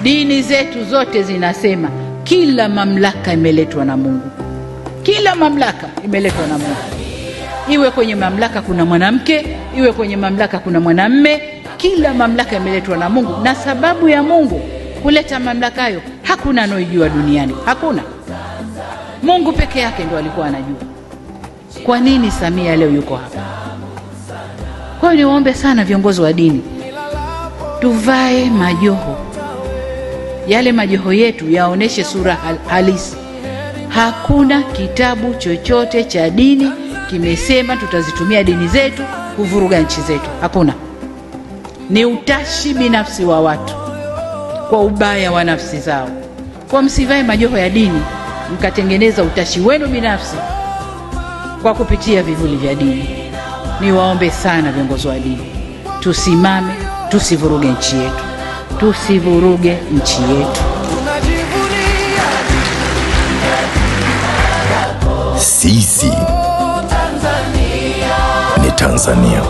Dini zetu zote zinasema kila mamlaka imeletwa na Mungu. Kila mamlaka imeletwa na Mungu. Iwe kwenye mamlaka kuna mwanamke, iwe kwenye mamlaka kuna mwanamume, kila mamlaka imeletwa na Mungu. Na sababu ya Mungu kuleta mamlaka hayo hakuna anojua duniani. Hakuna. Mungu peke yake ndo alikuwa anajua. Kwa nini Samia leo yuko hapa? Kwa hiyo niwaombe sana viongozi wa dini, tuvae majoho. Yale majoho yetu yaoneshe sura halisi. Hakuna kitabu chochote cha dini kimesema tutazitumia dini zetu kuvuruga nchi zetu. Hakuna. Ni utashi binafsi wa watu kwa ubaya wa nafsi zao. Kwa msivae majoho ya dini mkatengeneza utashi wenu binafsi kwa kupitia vivuli vya dini. Niwaombe sana viongozi wa dini, tusimame, tusivuruge nchi yetu. Tusivuruge nchi yetu. Sisi ni Tanzania.